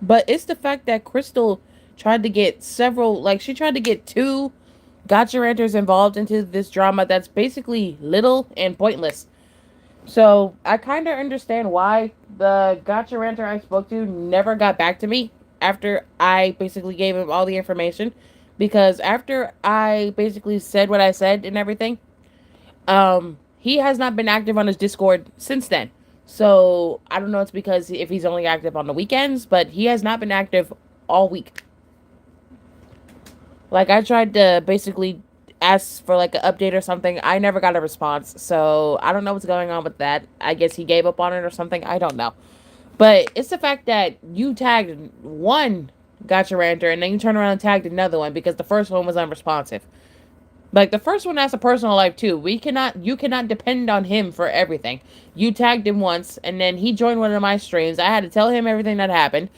But it's the fact that Crystal tried to get she tried to get two gotcha ranters involved into this drama that's basically little and pointless. So I kind of understand why the gotcha ranter I spoke to never got back to me after I basically gave him all the information. because after I basically said what I said and everything, he has not been active on his Discord since then. So I don't know. It's because if he's only active on the weekends, but he has not been active all week. Like I tried to basically ask for like an update or something. I never got a response. So I don't know what's going on with that. I guess he gave up on it or something. I don't know. But it's the fact that you tagged one gotcha ranter and then you turn around and tagged another one because the first one was unresponsive. Like the first one has a personal life too. You cannot depend on him for everything. You tagged him once and then he joined one of my streams. I had to tell him everything that happened.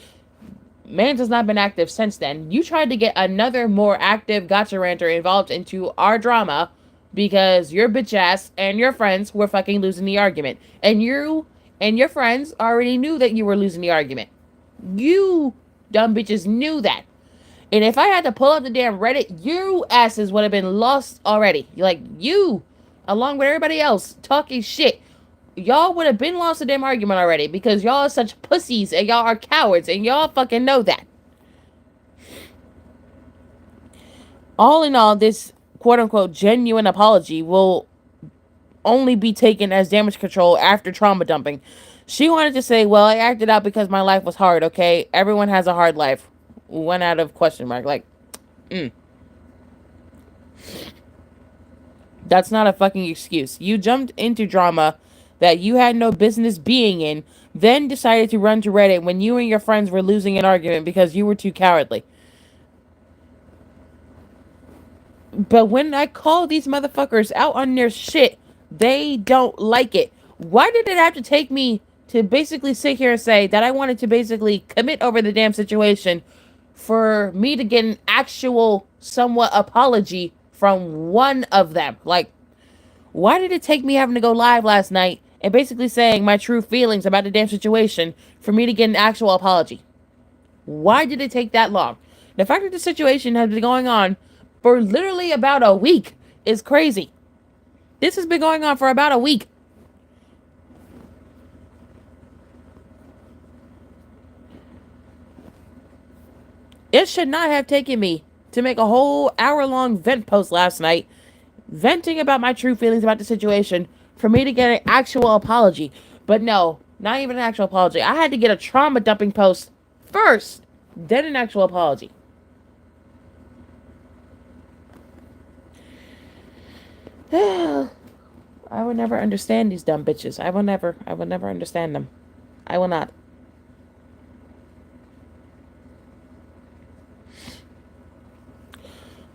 Man has not been active since then. You tried to get another more active gotcha ranter involved into our drama because your bitch ass and your friends were fucking losing the argument. And you and your friends already knew that you were losing the argument. You dumb bitches knew that. And if I had to pull up the damn Reddit, you asses would have been lost already. Like, you, along with everybody else, talking shit. Y'all would have been lost the damn argument already because y'all are such pussies and y'all are cowards and y'all fucking know that. All in all, this quote-unquote genuine apology will only be taken as damage control after trauma dumping. She wanted to say, well, I acted out because my life was hard, okay? Everyone has a hard life. Went out of question mark. Like, that's not a fucking excuse. You jumped into drama that you had no business being in, then decided to run to Reddit when you and your friends were losing an argument because you were too cowardly. But when I call these motherfuckers out on their shit, they don't like it. Why did it have to take me to basically sit here and say that I wanted to basically commit over the damn situation for me to get an actual somewhat apology from one of them? Like, why did it take me having to go live last night and basically saying my true feelings about the damn situation for me to get an actual apology? Why did it take that long? The fact that the situation has been going on for literally about a week is crazy. This has been going on for about a week. It should not have taken me to make a whole hour-long vent post last night, venting about my true feelings about the situation, for me to get an actual apology. But no, not even an actual apology. I had to get a trauma dumping post first, then an actual apology. I will never understand these dumb bitches. I will never understand them. I will not.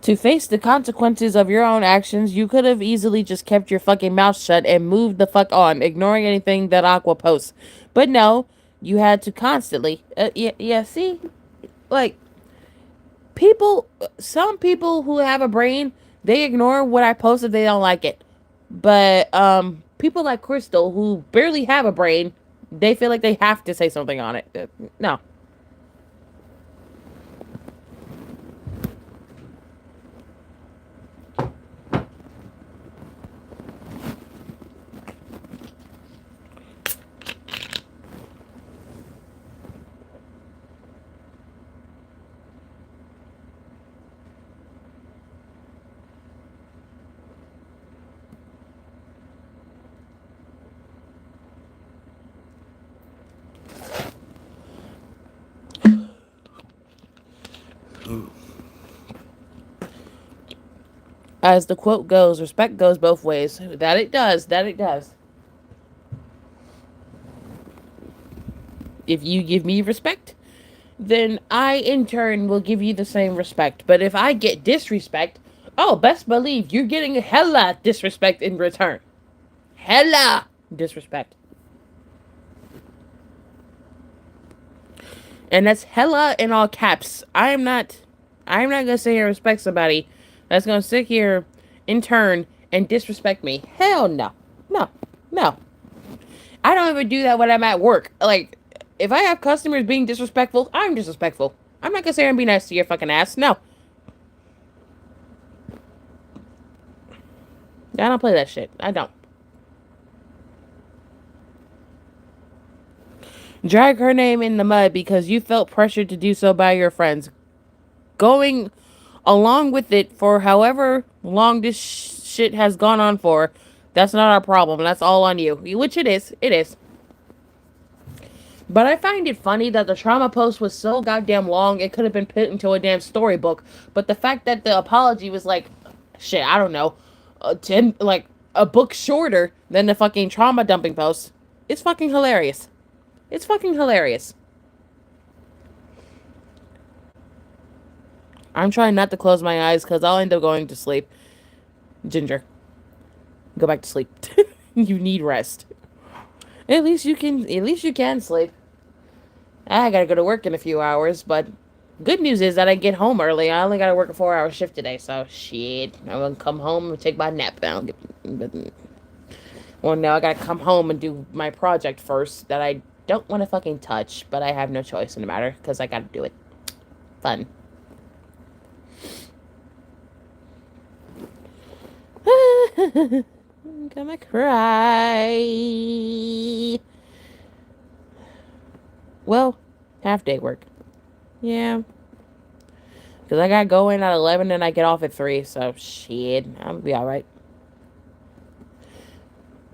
To face the consequences of your own actions, you could have easily just kept your fucking mouth shut and moved the fuck on, ignoring anything that Aqua posts. But no, you had to constantly. See? Like, some people who have a brain, they ignore what I post if they don't like it. But, people like Crystal, who barely have a brain, they feel like they have to say something on it. No. As the quote goes, respect goes both ways. That it does. That it does. If you give me respect, then I in turn will give you the same respect. But if I get disrespect, oh, best believe you're getting hella disrespect in return. Hella disrespect. And that's hella in all caps. I'm not gonna sit here and respect somebody that's gonna sit here in turn and disrespect me. Hell no. No. No. I don't even do that when I'm at work. Like, if I have customers being disrespectful, I'm disrespectful. I'm not gonna sit here and be nice to your fucking ass. No. I don't play that shit. I don't. Drag her name in the mud because you felt pressured to do so by your friends. Going along with it for however long this shit has gone on for. That's not our problem. That's all on you. Which it is. It is. But I find it funny that the trauma post was so goddamn long, it could have been put into a damn storybook. But the fact that the apology was like, shit, I don't know, 10, like a book shorter than the fucking trauma dumping post, it's fucking hilarious. It's fucking hilarious. I'm trying not to close my eyes because I'll end up going to sleep. Ginger, go back to sleep. You need rest. At least you can. At least you can sleep. I gotta go to work in a few hours, but good news is that I get home early. I only gotta work a 4-hour shift today, so shit. I'm gonna come home and take my nap. Well, now I gotta come home and do my project first that I don't want to fucking touch, but I have no choice in the matter because I gotta do it. Fun. I'm gonna cry. Well, half day work. Yeah. Because I gotta go in at 11 and I get off at 3, so shit. I'll be alright.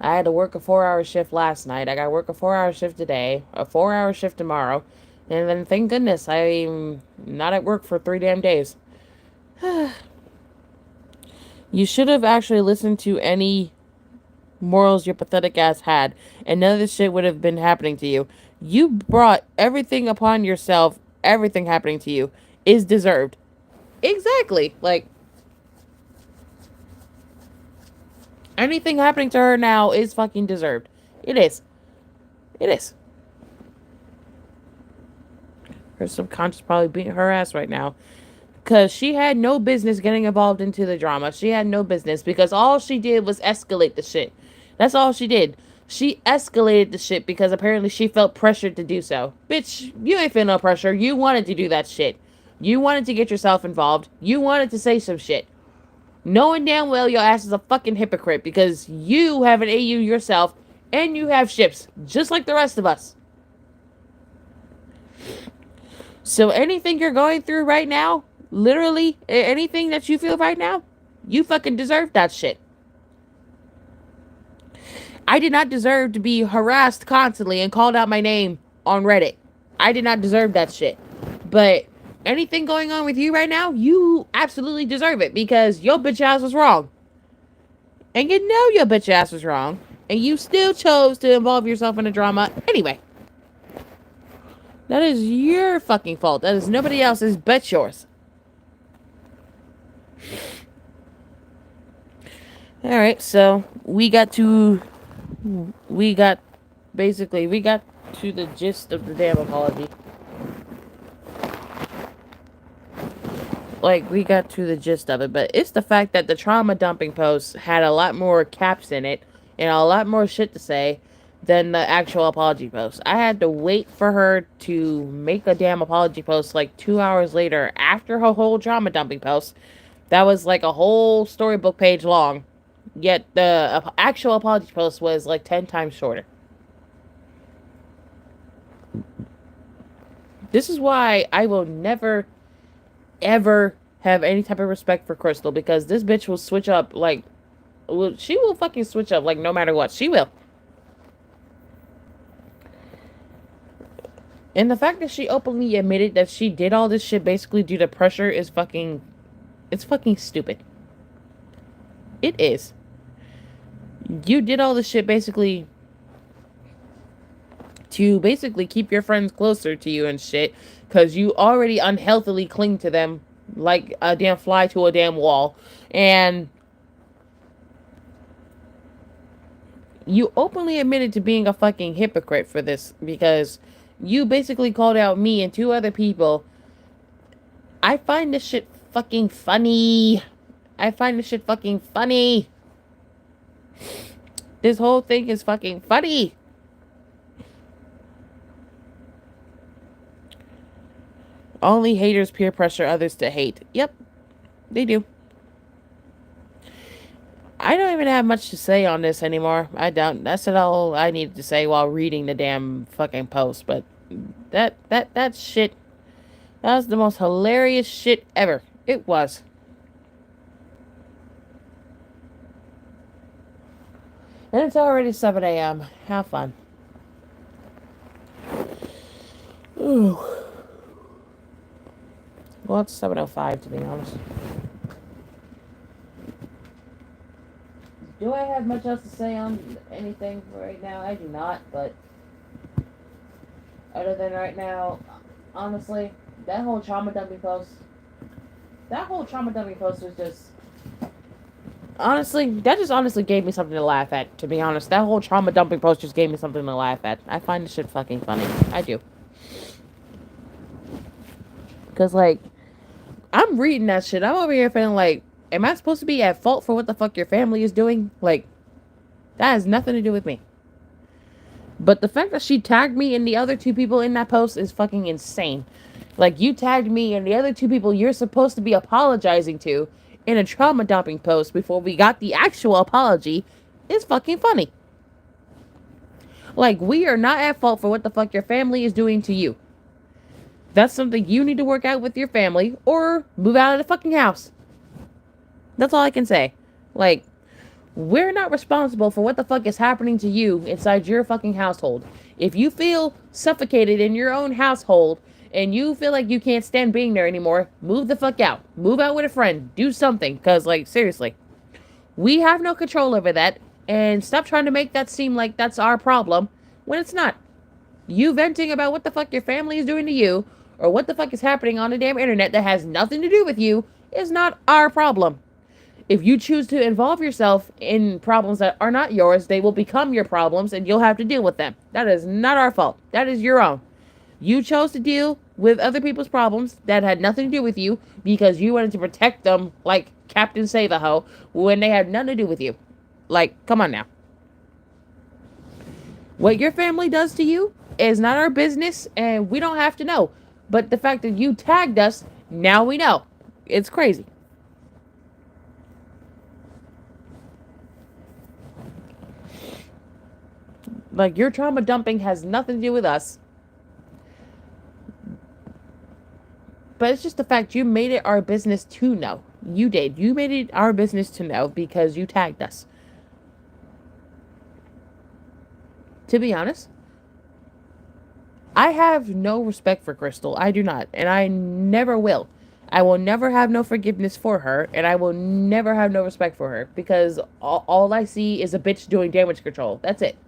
I had to work a 4-hour shift last night. I gotta work a 4-hour shift today, a 4-hour shift tomorrow, and then thank goodness I'm not at work for 3 damn days. You should have actually listened to any morals your pathetic ass had, and none of this shit would have been happening to you. You brought everything upon yourself. Everything happening to you is deserved. Exactly. Like, anything happening to her now is fucking deserved. It is. It is. Her subconscious probably beating her ass right now. Because she had no business getting involved into the drama. She had no business because all she did was escalate the shit. That's all she did. She escalated the shit because apparently she felt pressured to do so. Bitch, you ain't feel no pressure. You wanted to do that shit. You wanted to get yourself involved. You wanted to say some shit. Knowing damn well your ass is a fucking hypocrite because you have an AU yourself and you have ships, just like the rest of us. So anything you're going through right now, literally anything that you feel right now, you fucking deserve that shit. I did not deserve to be harassed constantly and called out my name on Reddit. I did not deserve that shit. But anything going on with you right now, you absolutely deserve it because your bitch ass was wrong. And you know your bitch ass was wrong. And you still chose to involve yourself in a drama anyway. That is your fucking fault. That is nobody else's but yours. Alright, so we got to the gist of the damn apology. Like, we got to the gist of it, but it's the fact that the trauma dumping post had a lot more caps in it and a lot more shit to say than the actual apology post. I had to wait for her to make a damn apology post like 2 hours later after her whole trauma dumping post. That was like a whole storybook page long. Yet the actual apology post was like 10 times shorter. This is why I will never, ever have any type of respect for Crystal, because this bitch will switch up like... she will fucking switch up like no matter what. She will. And the fact that she openly admitted that she did all this shit basically due to pressure is fucking... it's fucking stupid. It is. You did all this shit basically to basically keep your friends closer to you and shit, because you already unhealthily cling to them like a damn fly to a damn wall. And you openly admitted to being a fucking hypocrite for this, because you basically called out me and 2 other people. I find this shit fucking funny. I find this shit fucking funny. This whole thing is fucking funny. Only haters peer pressure others to hate. Yep, they do. I don't even have much to say on this anymore. I don't. That's all I needed to say while reading the damn fucking post. But that shit, that was the most hilarious shit ever. It was. And it's already 7 a.m. Have fun. Ooh. Well, it's 7:05 to be honest. Do I have much else to say on anything right now? I do not, but other than right now, honestly, that whole trauma dumping post, was just, honestly, that just honestly gave me something to laugh at, to be honest. That whole trauma dumping post just gave me something to laugh at. I find this shit fucking funny. I do. Because, like, I'm reading that shit. I'm over here feeling like, am I supposed to be at fault for what the fuck your family is doing? Like, that has nothing to do with me. But the fact that she tagged me and the other two people in that post is fucking insane. Like, you tagged me and the other two people you're supposed to be apologizing to in a trauma dumping post before we got the actual apology is fucking funny. Like, we are not at fault for what the fuck your family is doing to you. That's something you need to work out with your family or move out of the fucking house. That's all I can say. Like, we're not responsible for what the fuck is happening to you inside your fucking household. If you feel suffocated in your own household and you feel like you can't stand being there anymore, move the fuck out. Move out with a friend. Do something. Because, like, seriously. We have no control over that. And stop trying to make that seem like that's our problem when it's not. You venting about what the fuck your family is doing to you or what the fuck is happening on the damn internet that has nothing to do with you is not our problem. If you choose to involve yourself in problems that are not yours, they will become your problems and you'll have to deal with them. That is not our fault. That is your own. You chose to deal with other people's problems that had nothing to do with you because you wanted to protect them like Captain Save-A-Ho when they had nothing to do with you. Like, come on now. What your family does to you is not our business and we don't have to know. But the fact that you tagged us, now we know. It's crazy. Like, your trauma dumping has nothing to do with us. But it's just the fact you made it our business to know. You did. You made it our business to know because you tagged us. To be honest, I have no respect for Crystal. I do not. And I never will. I will never have no forgiveness for her. And I will never have no respect for her. Because all I see is a bitch doing damage control. That's it.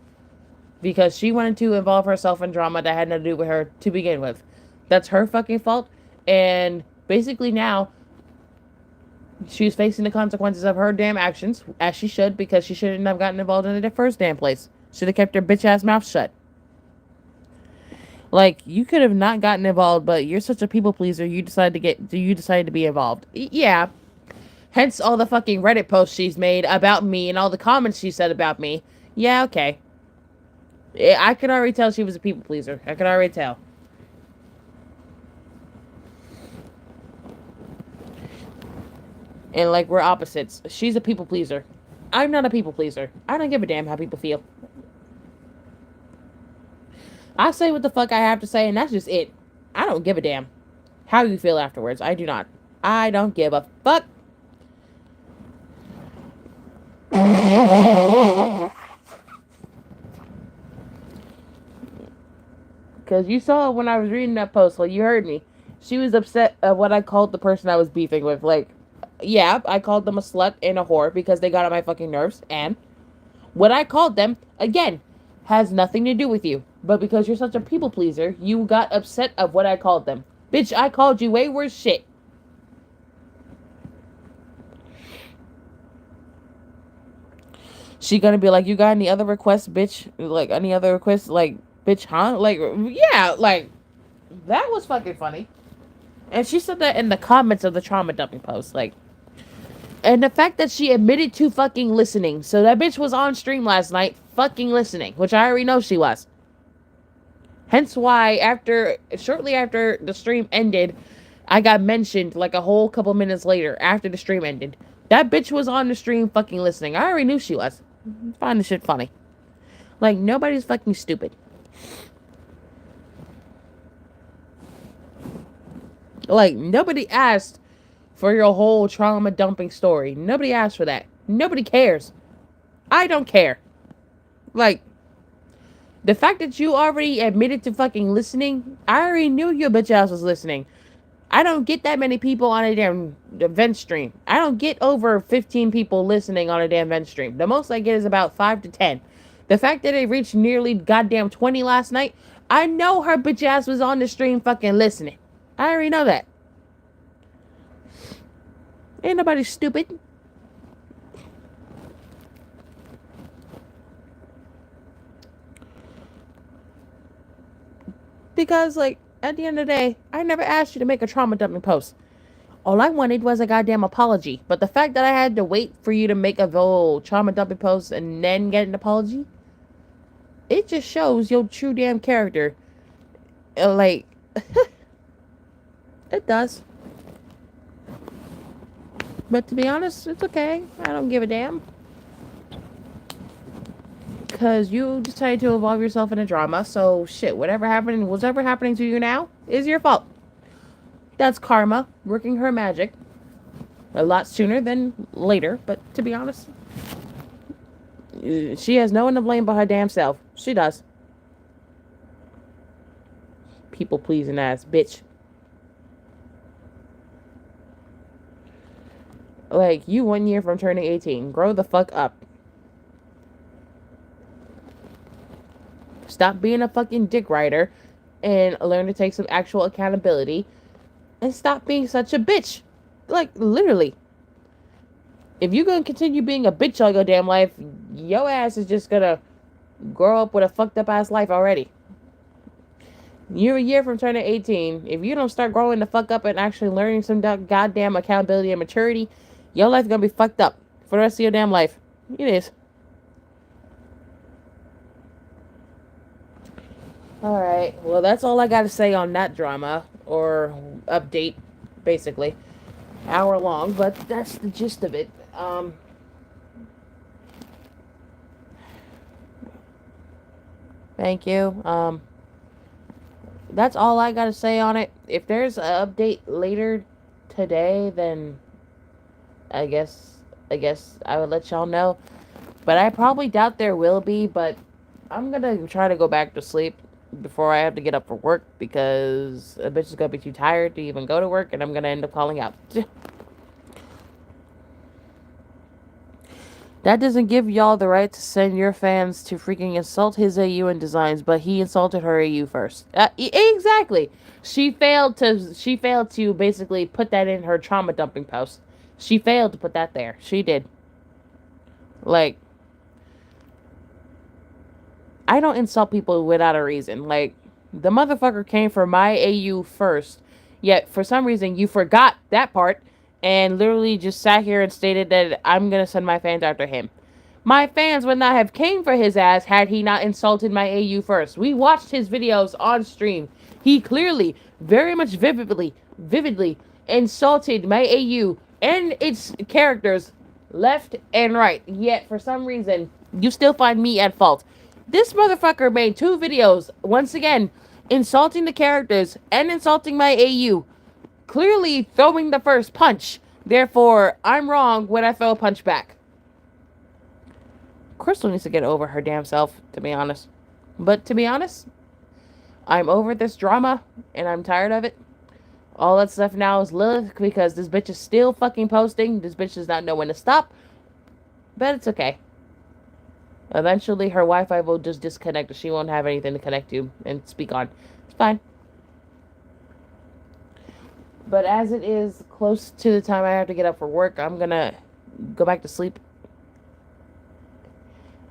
Because she wanted to involve herself in drama that had nothing to do with her to begin with. That's her fucking fault. And basically now, she's facing the consequences of her damn actions, as she should, because she shouldn't have gotten involved in the first damn place. Should have kept her bitch ass mouth shut. Like, you could have not gotten involved, but you're such a people pleaser, you decided to be involved. Yeah. Hence all the fucking Reddit posts she's made about me and all the comments she said about me. Yeah, okay. I could already tell she was a people pleaser. I could already tell. And, like, we're opposites. She's a people pleaser. I'm not a people pleaser. I don't give a damn how people feel. I say what the fuck I have to say, and that's just it. I don't give a damn how you feel afterwards. I do not. I don't give a fuck. Because you saw when I was reading that post, like, you heard me. She was upset at what I called the person I was beefing with. Like, yeah, I called them a slut and a whore because they got on my fucking nerves. And what I called them, again, has nothing to do with you. But because you're such a people pleaser, you got upset of what I called them. Bitch, I called you way worse shit. She gonna be like, you got any other requests, bitch? Like, any other requests? Like, bitch, huh? Like, yeah, like, that was fucking funny. And she said that in the comments of the trauma dumping post. Like, and the fact that she admitted to fucking listening. So that bitch was on stream last night fucking listening, which I already know she was. Hence why shortly after the stream ended, I got mentioned like a whole couple minutes later after the stream ended. That bitch was on the stream fucking listening. I already knew she was. I find this shit funny. Like, nobody's fucking stupid. Like, nobody asked for your whole trauma dumping story. Nobody asked for that. Nobody cares. I don't care. Like, the fact that you already admitted to fucking listening, I already knew your bitch ass was listening. I don't get that many people on a damn event stream. I don't get over 15 people listening on a damn event stream. The most I get is about 5 to 10. The fact that it reached nearly goddamn 20 last night, I know her bitch ass was on the stream fucking listening. I already know that. Ain't nobody stupid. Because, like, at the end of the day, I never asked you to make a trauma dumping post. All I wanted was a goddamn apology. But the fact that I had to wait for you to make a whole trauma dumping post and then get an apology, it just shows your true damn character. Like, it does. But to be honest, it's okay. I don't give a damn. Because you decided to involve yourself in a drama, so shit, whatever happening to you now is your fault. That's karma working her magic. A lot sooner than later, but to be honest, she has no one to blame but her damn self. She does. People pleasing ass bitch. Like, you 1 year from turning 18. Grow the fuck up. Stop being a fucking dick rider and learn to take some actual accountability and stop being such a bitch. Like, literally. If you're gonna continue being a bitch all your damn life, your ass is just gonna grow up with a fucked up ass life already. You're a year from turning 18. If you don't start growing the fuck up and actually learning some goddamn accountability and maturity, your life's gonna be fucked up for the rest of your damn life. It is. Alright, well, that's all I gotta say on that drama, or update, basically. Hour long, but that's the gist of it. Thank you. That's all I gotta say on it. If there's an update later today, then I guess I would let y'all know. But I probably doubt there will be, but I'm gonna try to go back to sleep before I have to get up for work because a bitch is gonna be too tired to even go to work and I'm gonna end up calling out. That doesn't give y'all the right to send your fans to freaking insult his AU and designs, but he insulted her AU first. Exactly. She failed to basically put that in her trauma dumping post. She failed to put that there. She did. Like, I don't insult people without a reason. Like, the motherfucker came for my AU first, yet for some reason you forgot that part and literally just sat here and stated that I'm gonna send my fans after him. My fans would not have came for his ass had he not insulted my AU first. We watched his videos on stream. He clearly, very much vividly insulted my AU and its characters left and right. Yet for some reason, you still find me at fault. This motherfucker made 2 videos, once again, insulting the characters and insulting my AU. Clearly throwing the first punch. Therefore, I'm wrong when I throw a punch back. Crystal needs to get over her damn self, to be honest. But to be honest, I'm over this drama, and I'm tired of it. All that's left now is Lilith, because this bitch is still fucking posting. This bitch does not know when to stop. But it's okay. Eventually, her Wi-Fi will just disconnect. She won't have anything to connect to and speak on. It's fine. But as it is close to the time I have to get up for work, I'm gonna go back to sleep.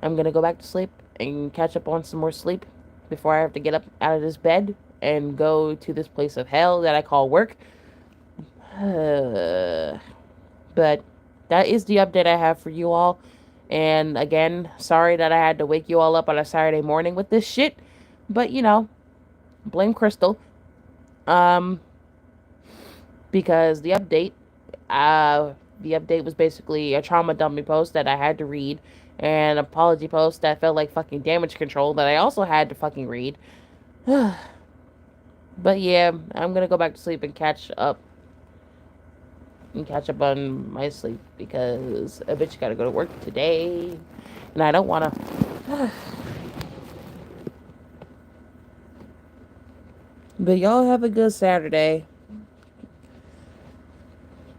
I'm gonna go back to sleep and catch up on some more sleep before I have to get up out of this bed and go to this place of hell that I call work. But that is the update I have for you all. And again, sorry that I had to wake you all up on a Saturday morning with this shit. But, you know, blame Crystal. Because the update was basically a trauma dumping post that I had to read. And an apology post that felt like fucking damage control that I also had to fucking read. But yeah, I'm gonna go back to sleep and catch up and catch up on my sleep because a bitch gotta go to work today, and I don't wanna. But y'all have a good Saturday,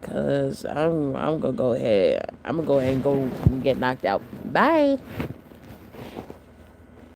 cause I'm gonna go ahead. I'm gonna go ahead and go get knocked out. Bye.